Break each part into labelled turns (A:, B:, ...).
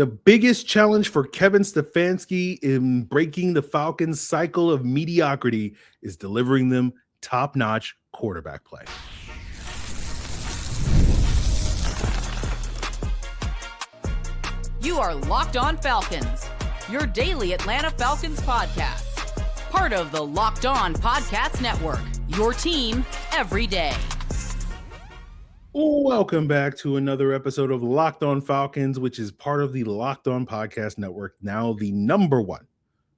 A: The biggest challenge for Kevin Stefanski in breaking the Falcons' cycle of mediocrity is delivering them top-notch quarterback play.
B: You are Locked On Falcons, your daily Atlanta Falcons podcast. Part of the Locked On Podcast Network, your team every day.
A: Welcome back to another episode of Locked On Falcons, which is part of the Locked On Podcast Network, now the #1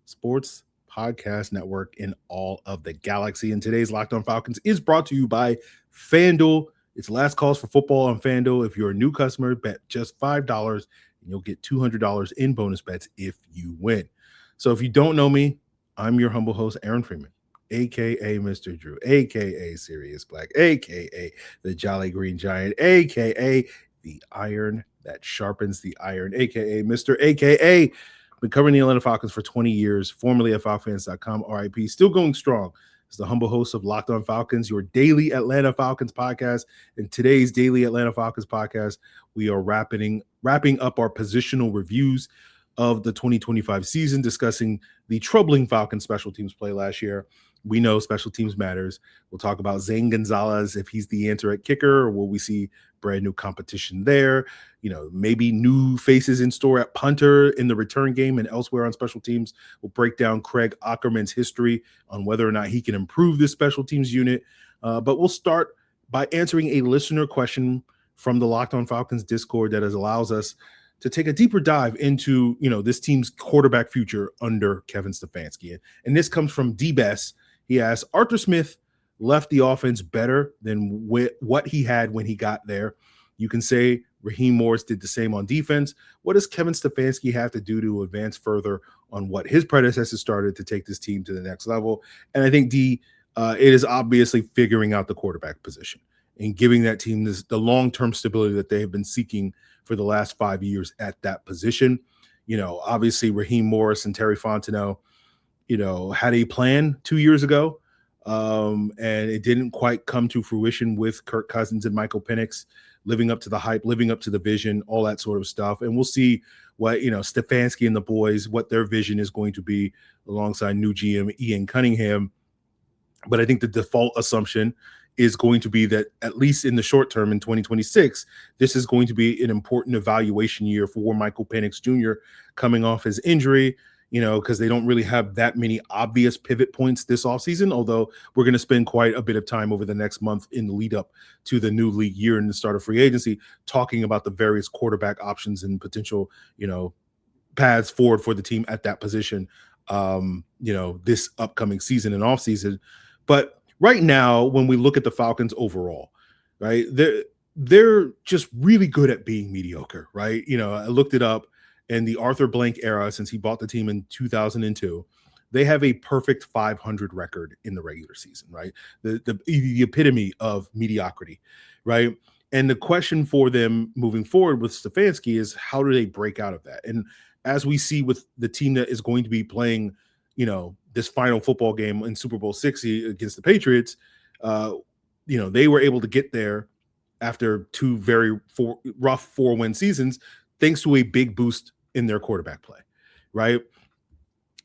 A: sports podcast network in all of the galaxy. And today's Locked On Falcons is brought to you by FanDuel. It's last calls for football on FanDuel. If you're a new customer, bet just $5 and you'll get $200 in bonus bets if you win. So if you don't know me, I'm your humble host, Aaron Freeman, a.k.a. Mr. Drew, a.k.a. Sirius Black, a.k.a. the Jolly Green Giant, a.k.a. the iron that sharpens the iron, a.k.a. Mr. a.k.a. Been covering the Atlanta Falcons for 20 years, formerly at FalcFans.com, RIP, still going strong. As the humble host of Locked On Falcons, your daily Atlanta Falcons podcast. In today's daily Atlanta Falcons podcast, we are wrapping up our positional reviews of the 2025 season, discussing the troubling Falcons special teams play last year. We know special teams matters. We'll talk about Zane Gonzalez, if he's the answer at kicker, or will we see brand new competition there? You know, maybe new faces in store at punter in the return game and elsewhere on special teams. We'll break down Craig Aukerman's history on whether or not he can improve this special teams unit. But we'll start by answering a listener question from the Locked On Falcons Discord that allows us to take a deeper dive into, this team's quarterback future under Kevin Stefanski. And this comes from D-Bess. He asks, Arthur Smith left the offense better than what he had when he got there. You can say Raheem Morris did the same on defense. What does Kevin Stefanski have to do to advance further on what his predecessor started to take this team to the next level? And I think it is obviously figuring out the quarterback position and giving that team the long-term stability that they have been seeking for the last 5 years at that position. Obviously Raheem Morris and Terry Fontenot, had a plan 2 years ago, and it didn't quite come to fruition with Kirk Cousins and Michael Penix living up to the hype, living up to the vision, all that sort of stuff. And we'll see what, Stefanski and the boys, what their vision is going to be alongside new GM Ian Cunningham. But I think the default assumption is going to be that at least in the short term in 2026, this is going to be an important evaluation year for Michael Penix Jr. coming off his injury, because they don't really have that many obvious pivot points this offseason, although we're going to spend quite a bit of time over the next month in the lead up to the new league year and the start of free agency, talking about the various quarterback options and potential, paths forward for the team at that position, this upcoming season and offseason. But right now, when we look at the Falcons overall, right, they're just really good at being mediocre, right? I looked it up. In the Arthur Blank era, since he bought the team in 2002, they have a perfect 500 record in the regular season, right? The epitome of mediocrity, right? And the question for them moving forward with Stefanski is, how do they break out of that? And as we see with the team that is going to be playing, this final football game in Super Bowl 60 against the Patriots, they were able to get there after two very rough 4-win seasons, thanks to a big boost in their quarterback play, right?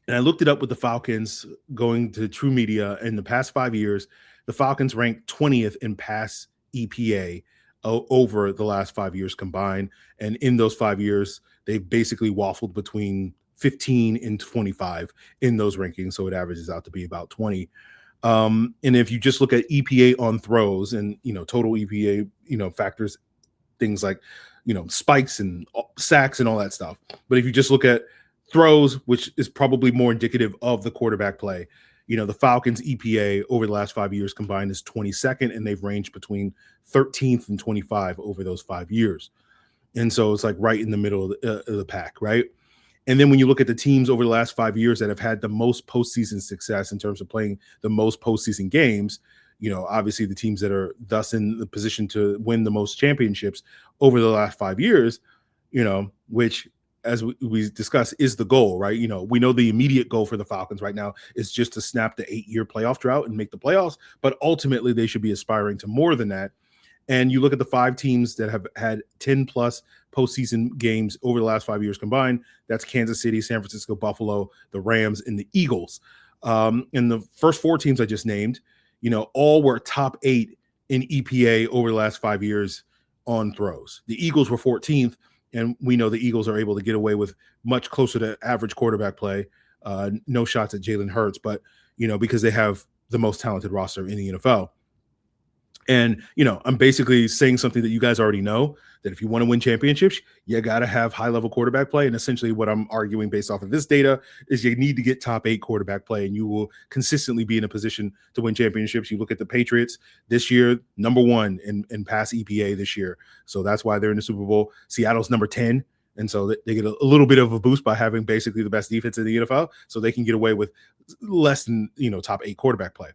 A: And I looked it up with the Falcons going to True Media. In the past 5 years, the Falcons ranked 20th in pass EPA over the last 5 years combined. And in those 5 years, they've basically waffled between 15 and 25 in those rankings. So it averages out to be about 20. And if you just look at EPA on throws and, total EPA, factors, things like, spikes and sacks and all that stuff. But if you just look at throws, which is probably more indicative of the quarterback play, the Falcons EPA over the last 5 years combined is 22nd, and they've ranged between 13th and 25 over those 5 years. And so it's like right in the middle of the pack, right? And then when you look at the teams over the last 5 years that have had the most postseason success in terms of playing the most postseason games, obviously the teams that are thus in the position to win the most championships over the last 5 years, which, as we discussed, is the goal, right? We know the immediate goal for the Falcons right now is just to snap the 8-year playoff drought and make the playoffs, but ultimately they should be aspiring to more than that. And you look at the 5 teams that have had 10 plus postseason games over the last 5 years combined. That's Kansas City, San Francisco, Buffalo, the Rams, and the Eagles. And the first 4 teams I just named, all were top 8 in EPA over the last 5 years on throws. The Eagles were 14th, and we know the Eagles are able to get away with much closer to average quarterback play. No shots at Jalen Hurts, but, because they have the most talented roster in the NFL. And, I'm basically saying something that you guys already know, that if you want to win championships, you got to have high-level quarterback play. And essentially what I'm arguing based off of this data is you need to get top 8 quarterback play, and you will consistently be in a position to win championships. You look at the Patriots this year, number 1 in pass EPA this year. So that's why they're in the Super Bowl. Seattle's number 10. And so they get a little bit of a boost by having basically the best defense in the NFL. So they can get away with less than, top 8 quarterback play.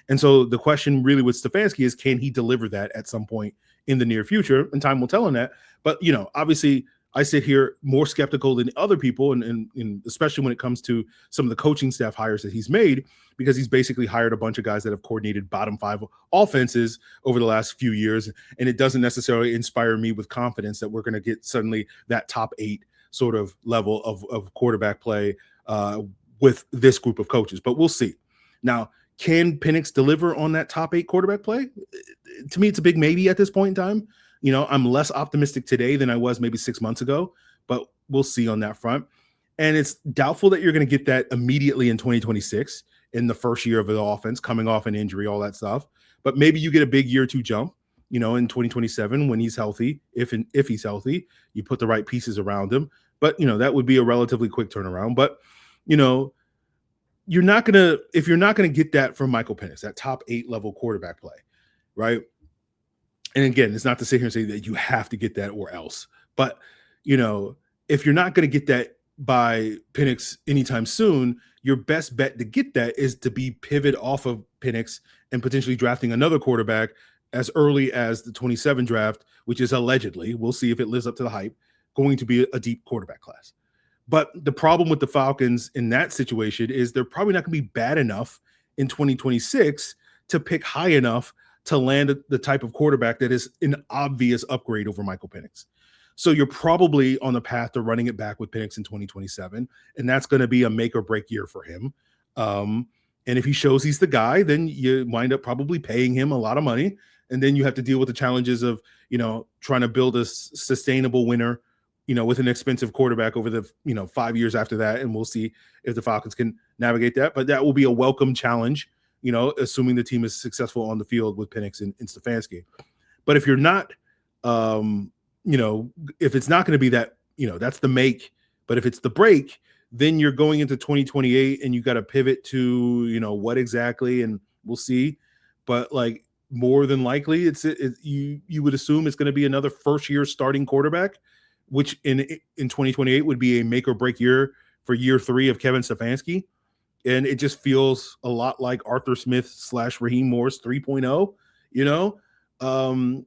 A: And so the question really with Stefanski is, can he deliver that at some point in the near future? And time will tell on that. But, obviously I sit here more skeptical than other people, and especially when it comes to some of the coaching staff hires that he's made, because he's basically hired a bunch of guys that have coordinated bottom 5 offenses over the last few years. And it doesn't necessarily inspire me with confidence that we're going to get suddenly that top 8 sort of level of quarterback play with this group of coaches. But we'll see. Now, can Penix deliver on that top 8 quarterback play? To me, it's a big maybe at this point in time. I'm less optimistic today than I was maybe 6 months ago, but we'll see on that front. And it's doubtful that you're going to get that immediately in 2026 in the first year of the offense, coming off an injury, all that stuff. But maybe you get a big year 2 jump, in 2027 when he's healthy, if he's healthy, you put the right pieces around him. But, that would be a relatively quick turnaround. But, if you're not going to get that from Michael Penix, that top 8 level quarterback play, right? And again, it's not to sit here and say that you have to get that or else. But, if you're not going to get that by Penix anytime soon, your best bet to get that is to be pivot off of Penix and potentially drafting another quarterback as early as the 27 draft, which is allegedly, we'll see if it lives up to the hype, going to be a deep quarterback class. But the problem with the Falcons in that situation is they're probably not going to be bad enough in 2026 to pick high enough to land the type of quarterback that is an obvious upgrade over Michael Penix. So you're probably on the path to running it back with Penix in 2027, and that's going to be a make or break year for him. And if he shows he's the guy, then you wind up probably paying him a lot of money, and then you have to deal with the challenges of, trying to build a sustainable winner, with an expensive quarterback over the, 5 years after that. And we'll see if the Falcons can navigate that. But that will be a welcome challenge, assuming the team is successful on the field with Penix and Stefanski. But if you're not, if it's not going to be that, that's the make. But if it's the break, then you're going into 2028 and you got to pivot to, what exactly, and we'll see. But more than likely, you would assume it's going to be another first year starting quarterback, which in 2028 would be a make or break year for year 3 of Kevin Stefanski. And it just feels a lot like Arthur Smith / Raheem Morris 3.0,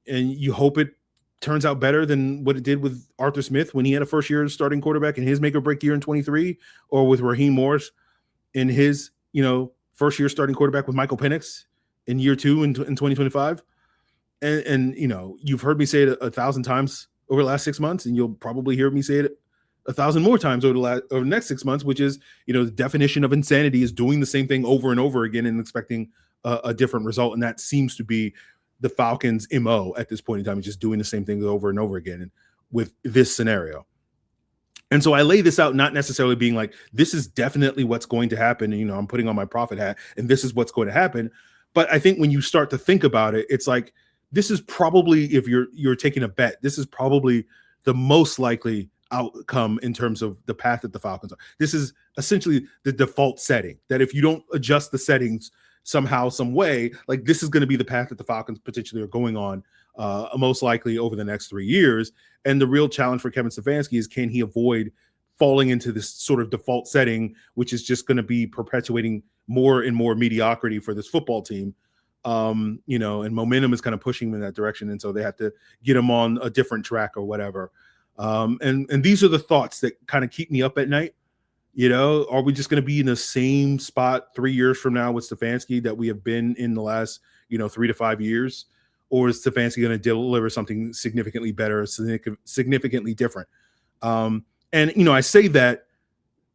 A: and you hope it turns out better than what it did with Arthur Smith when he had a first year starting quarterback in his make or break year in 23, or with Raheem Morris in his, first year starting quarterback with Michael Penix in year 2 in 2025. And you've heard me say it 1,000 times over the last 6 months, and you'll probably hear me say it 1,000 more times over the next 6 months, which is, the definition of insanity is doing the same thing over and over again and expecting a different result. And that seems to be the Falcons' MO at this point in time, is just doing the same thing over and over again, and with this scenario. And so I lay this out, not necessarily being like, this is definitely what's going to happen. And, I'm putting on my prophet hat and this is what's going to happen. But I think when you start to think about it, it's like, this is probably, if you're taking a bet, this is probably the most likely outcome in terms of the path that the Falcons are. This is essentially the default setting, that if you don't adjust the settings somehow, some way, this is going to be the path that the Falcons potentially are going on, most likely over the next 3 years. And the real challenge for Kevin Stefanski is, can he avoid falling into this sort of default setting, which is just going to be perpetuating more and more mediocrity for this football team. And momentum is kind of pushing them in that direction. And so they have to get them on a different track or whatever. And these are the thoughts that kind of keep me up at night. Are we just going to be in the same spot 3 years from now with Stefanski that we have been in the last, 3 to 5 years? or is Stefanski going to deliver something significantly better, significantly different? And, I say that,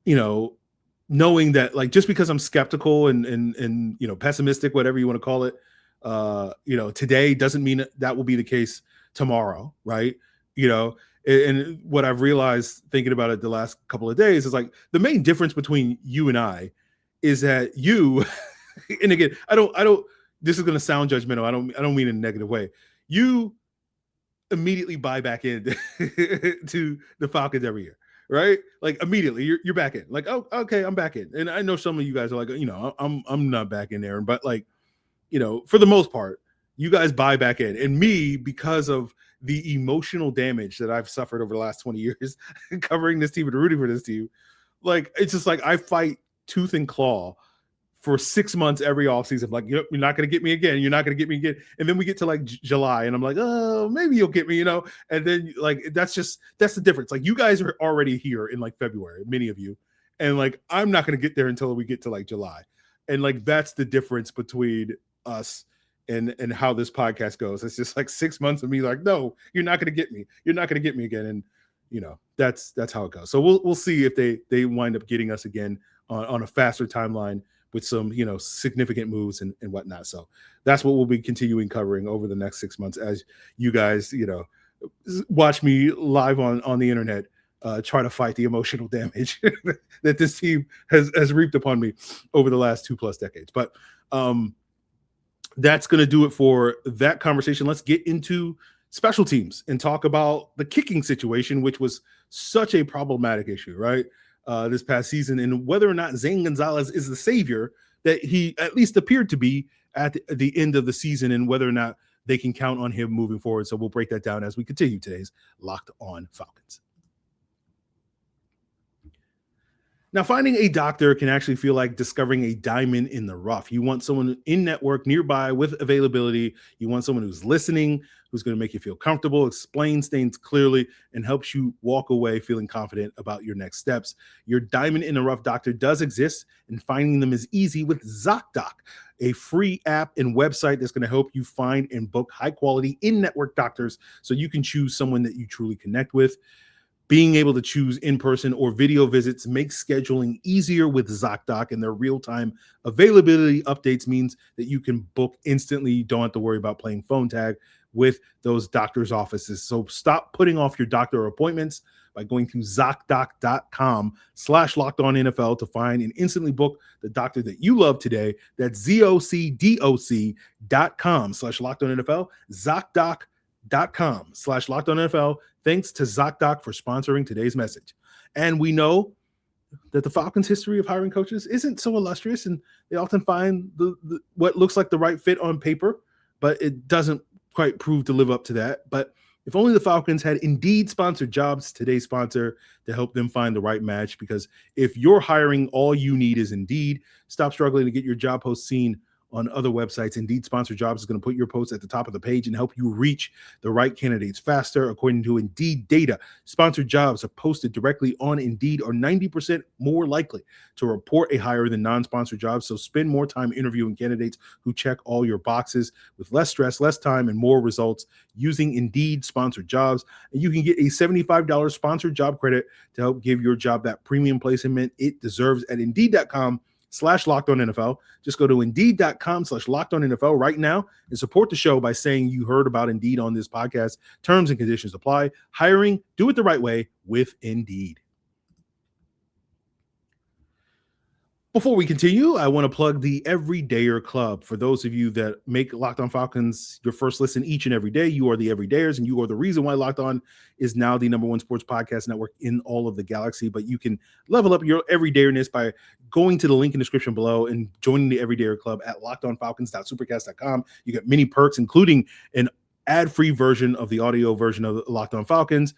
A: knowing that, like, just because I'm skeptical and pessimistic, whatever you want to call it, today doesn't mean that will be the case tomorrow, right? And what I've realized thinking about it the last couple of days is, like, the main difference between you and I is that you, and again, I don't, this is going to sound judgmental. I don't mean in a negative way. You immediately buy back in to the Falcons every year, right? Like, immediately you're back in, like, oh, okay, I'm back in. And I know some of you guys are like, I'm not back in there, but, like, for the most part, you guys buy back in. And me, because of the emotional damage that I've suffered over the last 20 years covering this team and rooting for this team, like, it's just like I fight tooth and claw for 6 months every offseason. Like, you're not going to get me again. You're not going to get me again. And then we get to, like, July, and I'm like, oh, maybe you'll get me, And then, like, that's the difference. Like, you guys are already here in, like, February, many of you. And, like, I'm not going to get there until we get to, like, July. And, like, that's the difference between us and how this podcast goes. It's just like 6 months of me like, no, you're not going to get me. You're not going to get me again. And, that's how it goes. So we'll see if they wind up getting us again on a faster timeline with some, significant moves and whatnot. So that's what we'll be continuing covering over the next 6 months as you guys, watch me live on the internet, try to fight the emotional damage that this team has reaped upon me over the last 2+ decades. But that's going to do it for that conversation. Let's get into special teams and talk about the kicking situation, which was such a problematic issue, right? This past season, and whether or not Zane Gonzalez is the savior that he at least appeared to be at the end of the season, and whether or not they can count on him moving forward. So we'll break that down as we continue today's Locked On Falcons. Now, finding a doctor can actually feel like discovering a diamond in the rough. You want someone in network nearby with availability. You want someone who's listening, who's going to make you feel comfortable, explains things clearly, and helps you walk away feeling confident about your next steps. Your diamond in the rough doctor does exist, and finding them is easy with ZocDoc, a free app and website that's going to help you find and book high-quality in-network doctors so you can choose someone that you truly connect with. Being able to choose in-person or video visits makes scheduling easier with ZocDoc, and their real-time availability updates means that you can book instantly. You don't have to worry about playing phone tag with those doctor's offices. So stop putting off your doctor appointments by going to ZocDoc.com/LockedOnNFL to find and instantly book the doctor that you love today. That's ZocDoc.com/LockedOnNFL, ZocDoc.com/LockedOnNFL. Thanks to ZocDoc for sponsoring today's message. And we know that the Falcons' history of hiring coaches isn't so illustrious, and they often find the what looks like the right fit on paper, but it doesn't quite prove to live up to that. But if only the Falcons had Indeed sponsored jobs, today's sponsor, to help them find the right match. Because if you're hiring, all you need is Indeed. Stop struggling to get your job post seen on other websites. Indeed sponsored jobs is going to put your post at the top of the page and help you reach the right candidates faster. According to Indeed data, sponsored jobs are posted directly on Indeed are 90% more likely to report a hire than non-sponsored jobs. So spend more time interviewing candidates who check all your boxes with less stress, less time, and more results using Indeed sponsored jobs. And you can get a $75 sponsored job credit to help give your job that premium placement it deserves at Indeed.com/LockedOnNFL. Just go to Indeed.com/LockedOnNFL right now and support the show by saying you heard about Indeed on this podcast. Terms and conditions apply. Hiring, do it the right way with Indeed. Before we continue, I want to plug the Everydayer Club. For those of you that make Locked On Falcons your first listen each and every day, you are the Everydayers, and you are the reason why Locked On is now the #1 sports podcast network in all of the galaxy. But you can level up your everydayerness by going to the link in the description below and joining the Everydayer Club at LockedOnFalcons.supercast.com. You get many perks, including an ad-free version of the audio version of Locked On Falcons,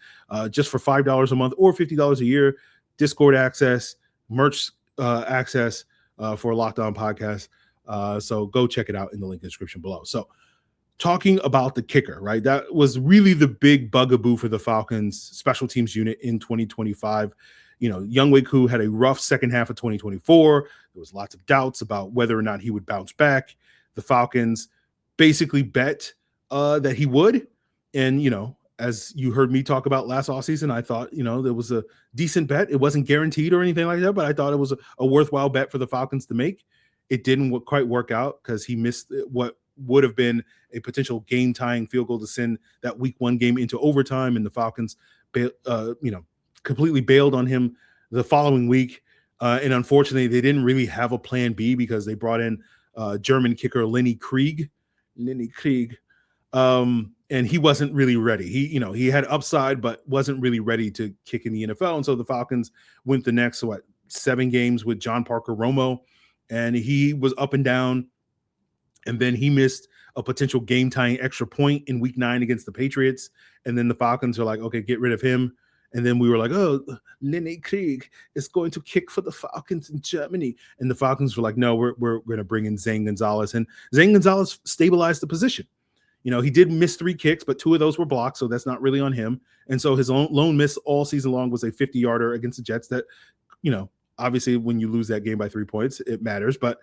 A: just for $5 a month or $50 a year, Discord access, merch access for Locked On podcast. So go check it out in the link in the description below. So talking about the kicker, right? That was really the big bugaboo for the Falcons special teams unit in 2025. Younghoe Koo had a rough second half of 2024. There was lots of doubts about whether or not he would bounce back. The Falcons basically bet that he would. And, as you heard me talk about last offseason, I thought, there was a decent bet. It wasn't guaranteed or anything like that, but I thought it was a worthwhile bet for the Falcons to make. It didn't quite work out because he missed what would have been a potential game-tying field goal to send that Week 1 game into overtime, and the Falcons, completely bailed on him the following week. And unfortunately, they didn't really have a plan B because they brought in German kicker Lenny Krieg. And he wasn't really ready. He had upside, but wasn't really ready to kick in the NFL. And so the Falcons went the next 7 games with John Parker Romo, and he was up and down. And then he missed a potential game-tying extra point in Week 9 against the Patriots. And then the Falcons are like, okay, get rid of him. And then we were like, oh, Lenny Krieg is going to kick for the Falcons in Germany. And the Falcons were like, no, we're going to bring in Zane Gonzalez. And Zane Gonzalez stabilized the position. He did miss 3 kicks, but 2 of those were blocked, so that's not really on him. And so his lone miss all season long was a 50-yarder against the Jets that, obviously when you lose that game by 3 points, it matters. But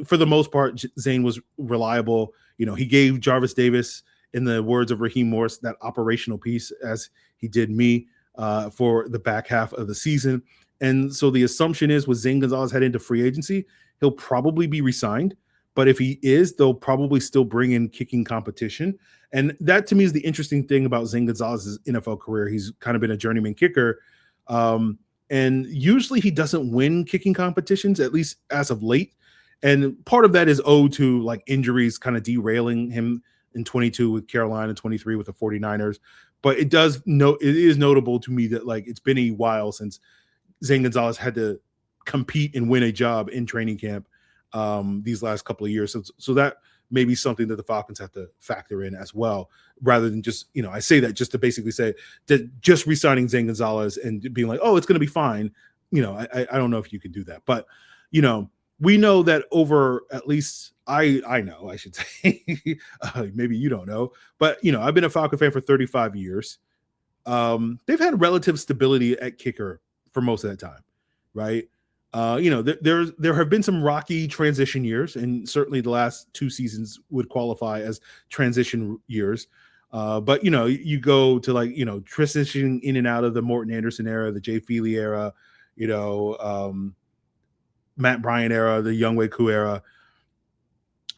A: for the most part, Zane was reliable. He gave Jarvis Davis, in the words of Raheem Morris, that operational piece, as he did me, for the back half of the season. And so the assumption is with Zane Gonzalez heading into free agency, he'll probably be re-signed. But if he is, they'll probably still bring in kicking competition. And that, to me, is the interesting thing about Zane Gonzalez's NFL career. He's kind of been a journeyman kicker. And usually he doesn't win kicking competitions, at least as of late. And part of that is owed to injuries kind of derailing him in 22 with Carolina, 23 with the 49ers. But it is notable to me that it's been a while since Zane Gonzalez had to compete and win a job in training camp these last couple of years. So that may be something that the Falcons have to factor in as well, rather than just, I say that just to basically say that just re-signing Zane Gonzalez and being like, oh, it's going to be fine. I don't know if you can do that, but, we know that over, at least I know, I should say, maybe you don't know, but, I've been a Falcon fan for 35 years. They've had relative stability at kicker for most of that time, right? There have been some rocky transition years, and certainly the last 2 seasons would qualify as transition years. But you go to transitioning in and out of the Morton Anderson era, the Jay Feely era, Matt Bryant era, the Younghoe Koo era.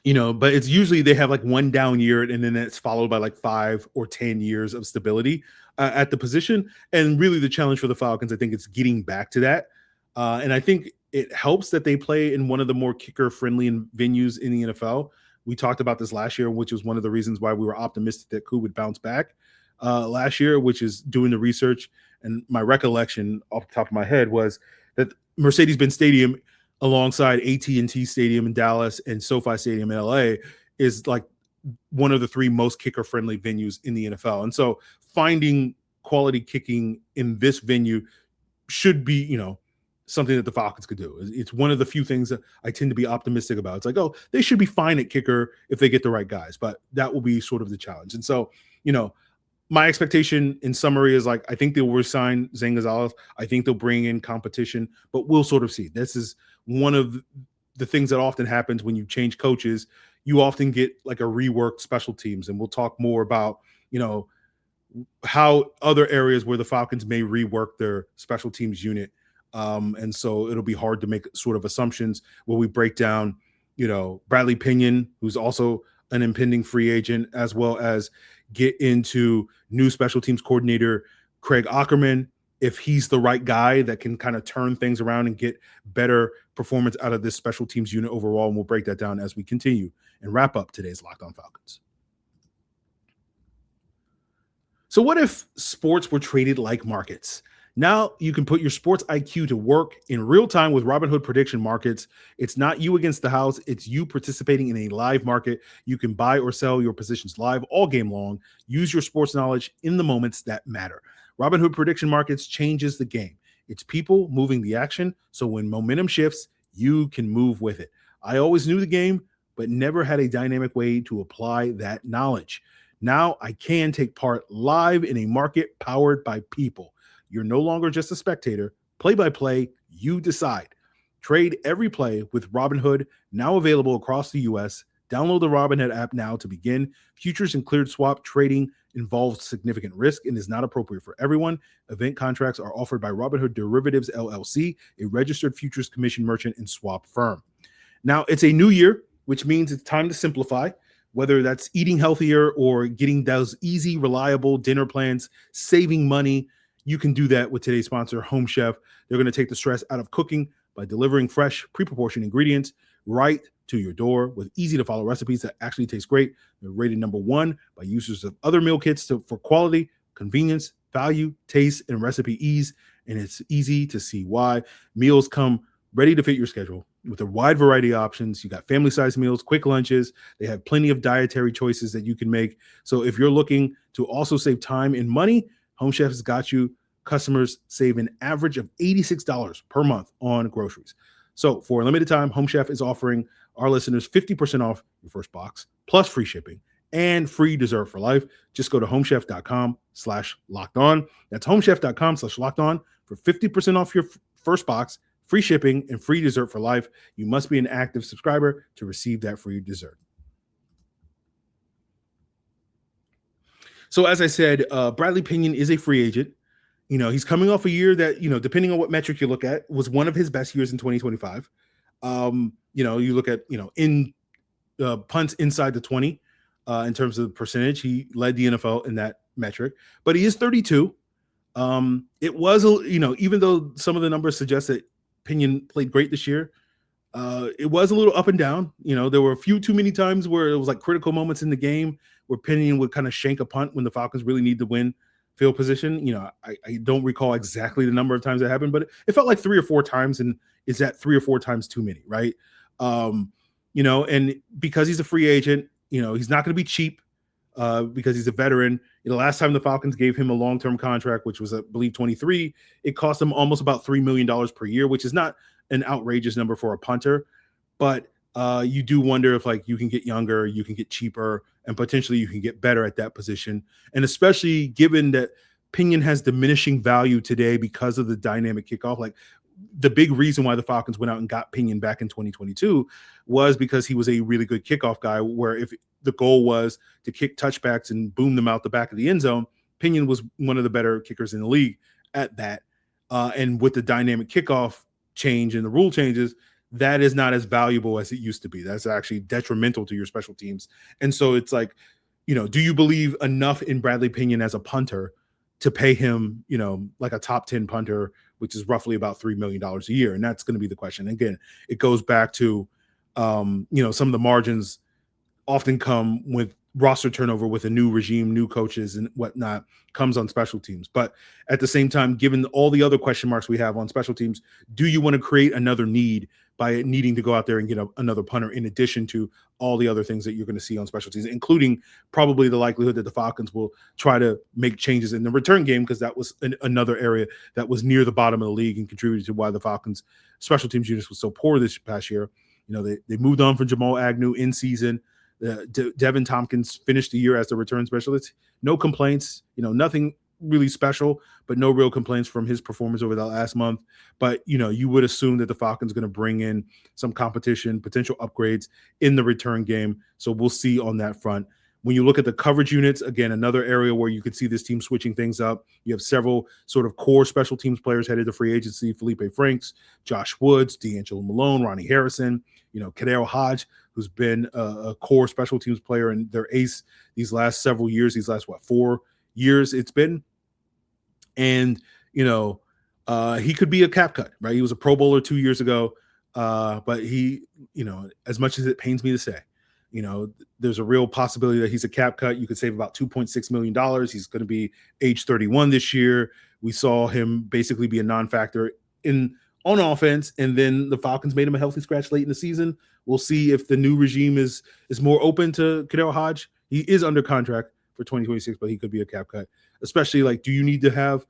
A: But it's usually they have one down year, and then it's followed by 5 or 10 years of stability at the position. And really, the challenge for the Falcons, I think, it's getting back to that. And I think it helps that they play in one of the more kicker-friendly venues in the NFL. We talked about this last year, which was one of the reasons why we were optimistic that Koo would bounce back last year, which is doing the research. And my recollection off the top of my head was that Mercedes-Benz Stadium, alongside AT&T Stadium in Dallas and SoFi Stadium in LA, is one of the 3 most kicker-friendly venues in the NFL. And so finding quality kicking in this venue should be, something that the Falcons could do. It's one of the few things that I tend to be optimistic about. It's they should be fine at kicker if they get the right guys, but that will be sort of the challenge. And so, my expectation in summary is I think they'll resign Zane Gonzalez. I think they'll bring in competition, but we'll sort of see. This is one of the things that often happens when you change coaches. You often get a reworked special teams, and we'll talk more about, how other areas where the Falcons may rework their special teams unit. And so it'll be hard to make sort of assumptions where we break down, Bradley Pinion, who's also an impending free agent, as well as get into new special teams coordinator Craig Aukerman, if he's the right guy that can kind of turn things around and get better performance out of this special teams unit overall. And we'll break that down as we continue and wrap up today's Locked On Falcons. So what if sports were traded like markets? Now you can put your sports IQ to work in real time with Robinhood prediction markets. It's not you against the house. It's you participating in a live market. You can buy or sell your positions live all game long. Use your sports knowledge in the moments that matter. Robinhood prediction markets changes the game. It's people moving the action. So when momentum shifts, you can move with it. I always knew the game, but never had a dynamic way to apply that knowledge. Now I can take part live in a market powered by people. You're no longer just a spectator. Play-by-play, you decide. Trade every play with Robinhood, now available across the U.S. Download the Robinhood app now to begin. Futures and cleared swap trading involves significant risk and is not appropriate for everyone. Event contracts are offered by Robinhood Derivatives LLC, a registered futures commission merchant and swap firm. Now, it's a new year, which means it's time to simplify, whether that's eating healthier or getting those easy, reliable dinner plans, saving money. You can do that with today's sponsor, Home Chef. They're going to take the stress out of cooking by delivering fresh, pre-proportioned ingredients right to your door with easy-to-follow recipes that actually taste great. They're rated #1 by users of other meal kits for quality, convenience, value, taste, and recipe ease. And it's easy to see why. Meals come ready to fit your schedule with a wide variety of options. You got family-sized meals, quick lunches. They have plenty of dietary choices that you can make. So if you're looking to also save time and money, Home Chef has got you. Customers save an average of $86 per month on groceries. So for a limited time, Home Chef is offering our listeners 50% off your first box, plus free shipping and free dessert for life. Just go to homechef.com/lockedon. That's homechef.com/lockedon for 50% off your first box, free shipping, and free dessert for life. You must be an active subscriber to receive that free dessert. So as I said, Bradley Pinion is a free agent. He's coming off a year that, depending on what metric you look at, was one of his best years in 2025. You look at, in punts inside the 20 in terms of percentage, he led the NFL in that metric, but he is 32. It was, even though some of the numbers suggest that Pinion played great this year, it was a little up and down. There were a few too many times where it was like critical moments in the game where Pinion would kind of shank a punt when the Falcons really need to win field position. I don't recall exactly the number of times that happened, but it felt like 3 or 4 times. And is that 3 or 4 times too many? Right. And because he's a free agent, he's not going to be cheap because he's a veteran. The last time the Falcons gave him a long-term contract, which was, I believe, 23, it cost him almost about $3 million per year, which is not an outrageous number for a punter. But you do wonder if you can get younger, you can get cheaper, and potentially you can get better at that position. And especially given that Pinion has diminishing value today because of the dynamic kickoff. The big reason why the Falcons went out and got Pinion back in 2022 was because he was a really good kickoff guy, where if the goal was to kick touchbacks and boom them out the back of the end zone, Pinion was one of the better kickers in the league at that. And with the dynamic kickoff change and the rule changes, that is not as valuable as it used to be. That's actually detrimental to your special teams. And so it's do you believe enough in Bradley Pinion as a punter to pay him, like a top 10 punter, which is roughly about $3 million a year? And that's going to be the question. Again, it goes back to, some of the margins often come with roster turnover with a new regime, new coaches and whatnot comes on special teams. But at the same time, given all the other question marks we have on special teams, do you want to create another need by needing to go out there and get another punter in addition to all the other things that you're going to see on special teams, including probably the likelihood that the Falcons will try to make changes in the return game, because that was another area that was near the bottom of the league and contributed to why the Falcons special teams units was so poor this past year. They moved on from Jamal Agnew in season. Devin Tompkins finished the year as the return specialist. No complaints, nothing really special, but no real complaints from his performance over the last month. But, you would assume that the Falcons going to bring in some competition, potential upgrades in the return game. So we'll see on that front. When you look at the coverage units, again, another area where you could see this team switching things up. You have several sort of core special teams players headed to free agency: Felipe Franks, Josh Woods, D'Angelo Malone, Ronnie Harrison, Kadeo Hodge, who's been a core special teams player and their ace these last several years, 4 years it's been. And, he could be a cap cut, right? He was a Pro Bowler 2 years ago. But he, as much as it pains me to say, there's a real possibility that he's a cap cut. You could save about $2.6 million. He's going to be age 31 this year. We saw him basically be a non-factor on offense, and then the Falcons made him a healthy scratch late in the season. We'll see if the new regime is more open to Kadeo Hodge. He is under contract for 2026, but he could be a cap cut. Especially, do you need to have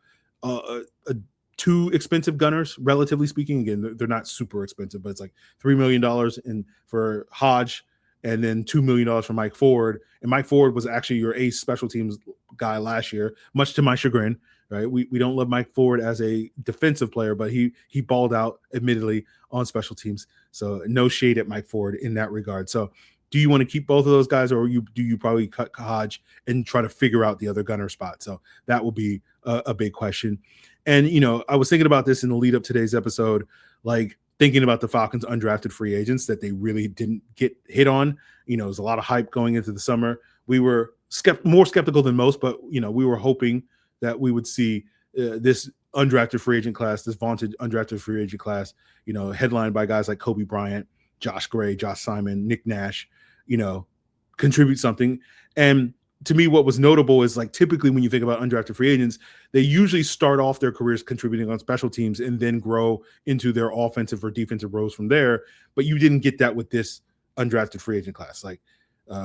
A: two expensive gunners, relatively speaking? Again, they're not super expensive, but it's $3 million for Hodge, and then $2 million for Mike Ford. And Mike Ford was actually your ace special teams guy last year, much to my chagrin. Right, we don't love Mike Ford as a defensive player, but he balled out, admittedly, on special teams. So no shade at Mike Ford in that regard. So do you want to keep both of those guys, or do you probably cut Hodge and try to figure out the other gunner spot? So that will be a big question. And, I was thinking about this in the lead up to today's episode, like thinking about the Falcons undrafted free agents that they really didn't get hit on. There's a lot of hype going into the summer. We were more skeptical than most, but, we were hoping that we would see this undrafted free agent class, this vaunted undrafted free agent class, headlined by guys like Kobe Bryant, Josh Gray, Josh Simon, Nick Nash, contribute something. And to me, what was notable is, like, typically when you think about undrafted free agents, they usually start off their careers contributing on special teams and then grow into their offensive or defensive roles from there. But you didn't get that with this undrafted free agent class. Like,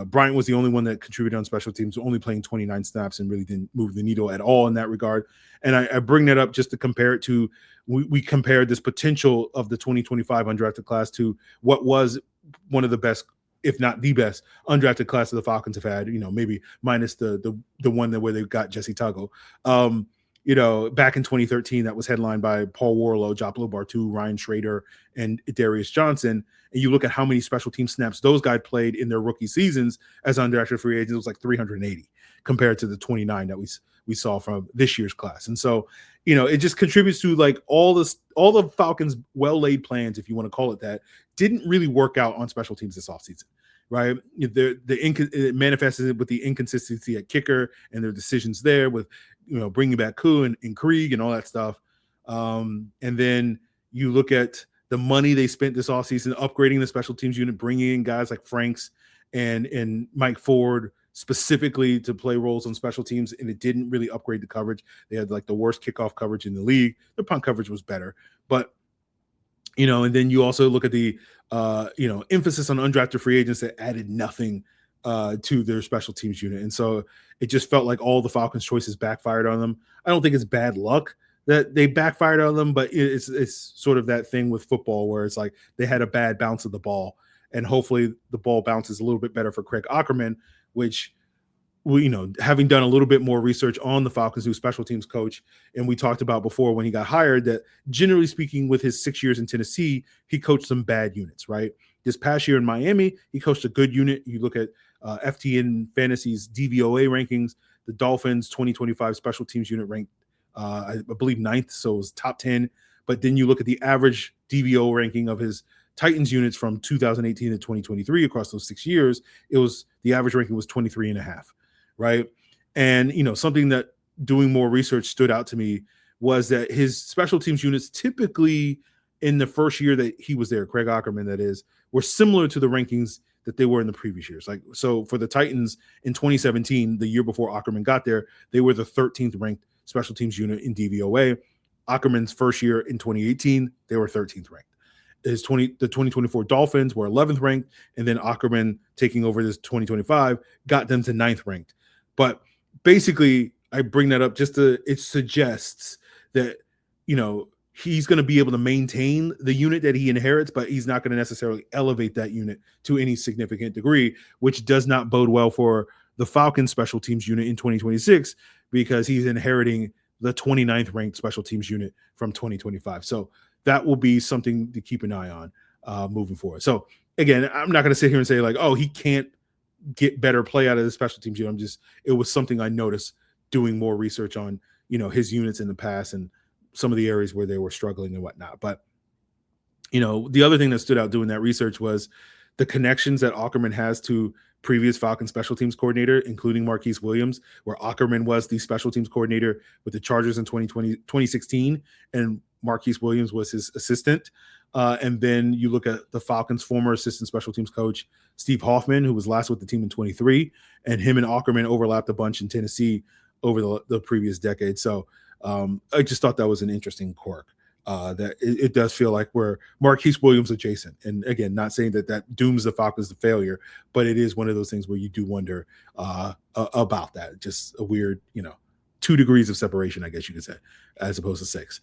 A: Bryant was the only one that contributed on special teams, only playing 29 snaps and really didn't move the needle at all in that regard. And I bring that up just to compare it to, we compared this potential of the 2025 undrafted class to what was one of the best, if not the best, undrafted class of the Falcons have had, maybe minus the one where they got Jesse Tuggle. Back in 2013, that was headlined by Paul Warlow, Joplo Bartu, Ryan Schrader, and Darius Johnson. And you look at how many special team snaps those guys played in their rookie seasons as undrafted free agents, it was like 380 compared to the 29 that we saw from this year's class. And so, it just contributes to, like, all the Falcons' well-laid plans, if you want to call it that, didn't really work out on special teams this offseason, right? It manifested with the inconsistency at kicker and their decisions there with, bringing back Koo and Krieg and all that stuff. And then you look at the money they spent this offseason upgrading the special teams unit, bringing in guys like Franks and Mike Ford specifically to play roles on special teams, and it didn't really upgrade the coverage. They had, like, the worst kickoff coverage in the league. The punt coverage was better, but and then you also look at the emphasis on undrafted free agents that added nothing to their special teams unit. And so it just felt like all the Falcons' choices backfired on them. I don't think it's bad luck that they backfired on them, but it's sort of that thing with football where it's like they had a bad bounce of the ball, and hopefully the ball bounces a little bit better for Craig Aukerman, which having done a little bit more research on the Falcons' new special teams coach, and we talked about before when he got hired that generally speaking, with his 6 years in Tennessee, he coached some bad units, right? This past year in Miami, he coached a good unit. You look at FTN Fantasy's DVOA rankings, the Dolphins 2025 special teams unit ranked, I believe, 9th, so it was top 10. But then you look at the average DVO ranking of his Titans units from 2018 to 2023 across those 6 years, the average ranking was 23.5, right? And, something that doing more research stood out to me was that his special teams units typically in the first year that he was there, Craig Aukerman, that is, were similar to the rankings that they were in the previous years. Like, so for the Titans in 2017, the year before Aukerman got there, they were the 13th ranked special teams unit in DVOA. Aukerman's first year in 2018, they were 13th ranked. The 2024 Dolphins were 11th ranked, and then Aukerman taking over this 2025 got them to 9th ranked. But basically, I bring that up just it suggests that, he's going to be able to maintain the unit that he inherits, but he's not going to necessarily elevate that unit to any significant degree, which does not bode well for the Falcons special teams unit in 2026 because he's inheriting the 29th ranked special teams unit from 2025. So that will be something to keep an eye on moving forward. So again, I'm not going to sit here and say like, oh, he can't get better play out of the special teams unit. It was something I noticed doing more research on, his units in the past and some of the areas where they were struggling and whatnot. But, the other thing that stood out doing that research was the connections that Aukerman has to previous Falcons special teams coordinator, including Marquise Williams, where Aukerman was the special teams coordinator with the Chargers in 2016, and Marquise Williams was his assistant. And then you look at the Falcons' former assistant special teams coach, Steve Hoffman, who was last with the team in 23, and him and Aukerman overlapped a bunch in Tennessee over the previous decade. So I just thought that was an interesting quirk. That it does feel like we're Marquise Williams adjacent. And again, not saying that dooms the Falcons to failure, but it is one of those things where you do wonder about that. Just a weird, 2 degrees of separation, I guess you could say, as opposed to 6.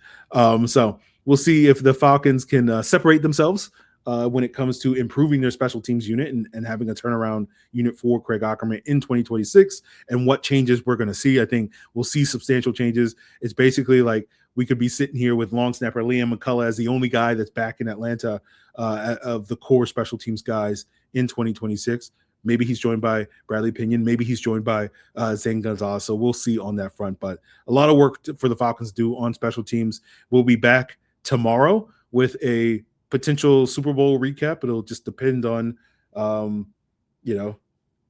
A: So we'll see if the Falcons can separate themselves when it comes to improving their special teams unit and having a turnaround unit for Craig Aukerman in 2026 and what changes we're going to see. I think we'll see substantial changes. It's basically like we could be sitting here with long snapper Liam McCullough as the only guy that's back in Atlanta of the core special teams guys in 2026. Maybe he's joined by Bradley Pinion. Maybe he's joined by Zane Gonzalez. So we'll see on that front. But a lot of work for the Falcons to do on special teams. We'll be back tomorrow with a potential Super Bowl recap. It'll just depend on,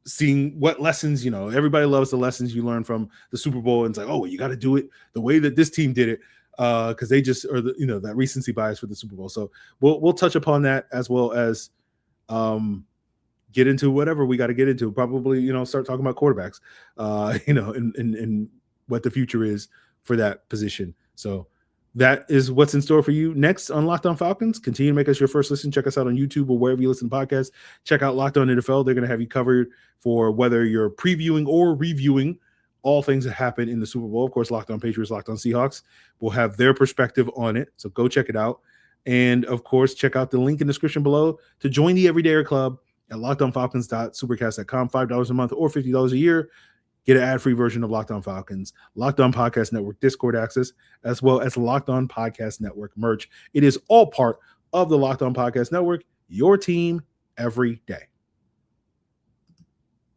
A: seeing what lessons, everybody loves the lessons you learn from the Super Bowl. And it's like, oh, you got to do it the way that this team did it. Because they just are that recency bias for the Super Bowl. So we'll touch upon that as well as get into whatever we got to get into. Probably, start talking about quarterbacks, and what the future is for that position. So that is what's in store for you next on Locked On Falcons. Continue to make us your first listen. Check us out on YouTube or wherever you listen to podcasts. Check out Locked On NFL. They're going to have you covered for whether you're previewing or reviewing all things that happen in the Super Bowl. Of course, Locked On Patriots, Locked On Seahawks will have their perspective on it. So go check it out. And of course, check out the link in the description below to join the Everydayer Club at lockedonfalcons.supercast.com. $5 a month or $50 a year. Get an ad-free version of Locked On Falcons, Locked On Podcast Network Discord access, as well as Locked On Podcast Network merch. It is all part of the Locked On Podcast Network, your team every day.